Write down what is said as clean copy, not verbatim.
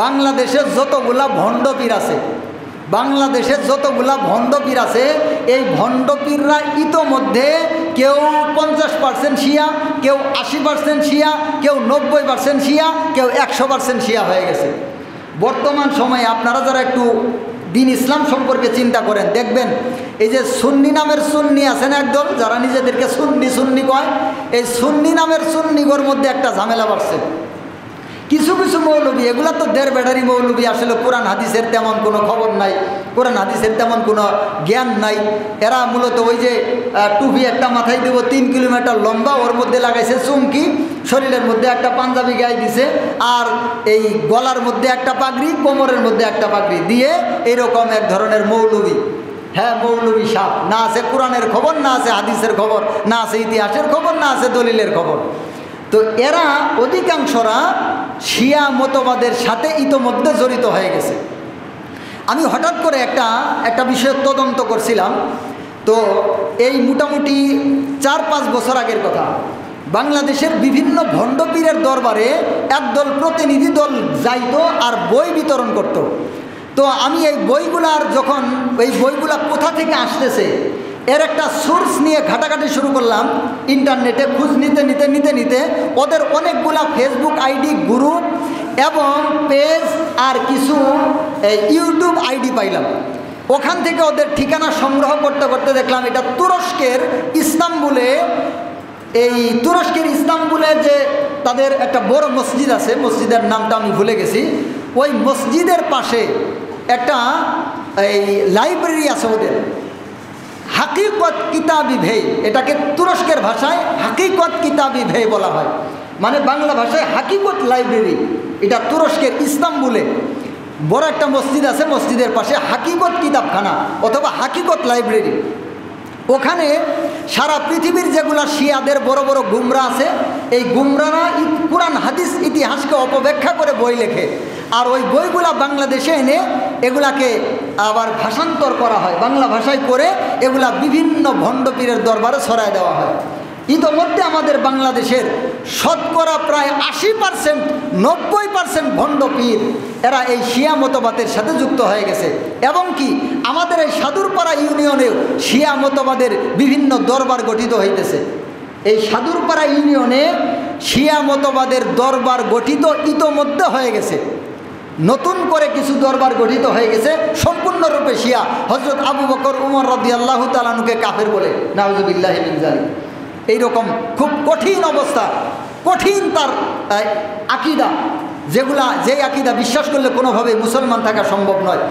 বাংলাদেশের যতগুলা ভণ্ডপীর আছে, বাংলাদেশের যতগুলা ভণ্ডপীর আছে, এই ভণ্ডপীররা ইতোমধ্যে কেউ 50% শিয়া, কেউ 80% শিয়া, কেউ 90% শিয়া, কেউ 100% শিয়া হয়ে গেছে। বর্তমান সময়ে আপনারা যারা একটু দিন ইসলাম সম্পর্কে চিন্তা করেন, দেখবেন এই যে সুন্নি নামের সুন্নি আছেন একদল, যারা নিজেদেরকে সুন্নি সুন্নি কয়, এই সুন্নি নামের সুন্নিগর মধ্যে একটা ঝামেলা বাড়ছে। কিছু কিছু মৌলবী, এগুলা তো দেড় বেড়ারি মৌলবী, আসলে কোরআন হাদিসের তেমন কোনো খবর নাই, কোরআন হাদিসের তেমন কোনো জ্ঞান নাই। এরা মূলত ওই যে টুপি একটা মাথায় দেবো 3 কিলোমিটার লম্বা, ওর মধ্যে লাগাইছে চুমকি, শরীরের মধ্যে একটা পাঞ্জাবি গায়ে দিছে, আর এই গলার মধ্যে একটা পাগড়ি, কোমরের মধ্যে একটা পাগড়ি দিয়ে এরকম এক ধরনের মৌলবী। হ্যাঁ, মৌলবী সাপ, না আছে কোরআনের খবর, না আছে হাদিসের খবর, না আছে ইতিহাসের খবর, না আছে দলিলের খবর। তো এরা অধিকাংশরা শিয়া মতবাদের সাথে ইতোমধ্যে জড়িত হয়ে গেছে। আমি হঠাৎ করে একটা বিষয়ের তদন্ত করছিলাম। তো এই মোটামুটি 4-5 বছর আগের কথা, বাংলাদেশের বিভিন্ন ভণ্ডপীরের দরবারে একদল প্রতিনিধি দল যাইতো আর বই বিতরণ করত। তো আমি এই বইগুলার যখন এই বইগুলা কোথা থেকে আসতেছে এর একটা সোর্স নিয়ে ঘাটাঘাটি শুরু করলাম, ইন্টারনেটে খোঁজ নিতে নিতে নিতে নিতে ওদের অনেকগুলা ফেসবুক আইডি, গ্রুপ এবং পেজ আর কিছু ইউটিউব আইডি পাইলাম। ওখান থেকে ওদের ঠিকানা সংগ্রহ করতে করতে দেখলাম এটা তুরস্কের ইস্তাম্বুলে, এই তুরস্কের ইস্তাম্বুলে যে তাদের একটা বড় মসজিদ আছে, মসজিদের নামটা আমি ভুলে গেছি, ওই মসজিদের পাশে একটা এই লাইব্রেরি আছে ওদের, হাকিকত কিতাবি ভেই, এটাকে তুরস্কের ভাষায় হাকিকত কিতাবি ভেই বলা হয়, মানে বাংলা ভাষায় হাকিকত লাইব্রেরি। এটা তুরস্কের ইস্তাম্বুলে বড় একটা মসজিদ আছে, মসজিদের পাশে হাকিকত কিতাবখানা অথবা হাকিকত লাইব্রেরি। ওখানে সারা পৃথিবীর যেগুলা শিয়াদের বড় বড় গুমরা আছে, এই গুমরারা কোরআন হাদিস ইতিহাসকে অপব্যাখ্যা করে বই লেখে, আর ওই বইগুলা বাংলাদেশে এনে এগুলাকে আবার ভাষান্তর করা হয়, বাংলা ভাষায় করে এগুলা বিভিন্ন ভণ্ডপীরের দরবারে ছড়ায় দেওয়া হয়। ইতোমধ্যে আমাদের বাংলাদেশের শতকরা প্রায় 80%, 90% ভণ্ডপীর এরা এই শিয়া মতবাদের সাথে যুক্ত হয়ে গেছে। এবং কি আমাদের এই সাদুরপাড়া ইউনিয়নেও শিয়া মতবাদের বিভিন্ন দরবার গঠিত হইতেছে। এই সাদুরপাড়া ইউনিয়নে শিয়া মতবাদের দরবার গঠিত ইতোমধ্যে হয়ে গেছে, নতুন করে কিছু দরবার গঠিত হয়ে গেছে সম্পূর্ণরূপে শিয়া। হযরত আবু বকর উমর রাদিয়াল্লাহু তাআলা আনহুকে কাফের বলে, নাউযুবিল্লাহি মিন যালিক। এইরকম খুব কঠিন অবস্থা, কঠিন তার আকীদা, যে আকীদা বিশ্বাস করলে কোনোভাবে মুসলমান থাকা সম্ভব নয়।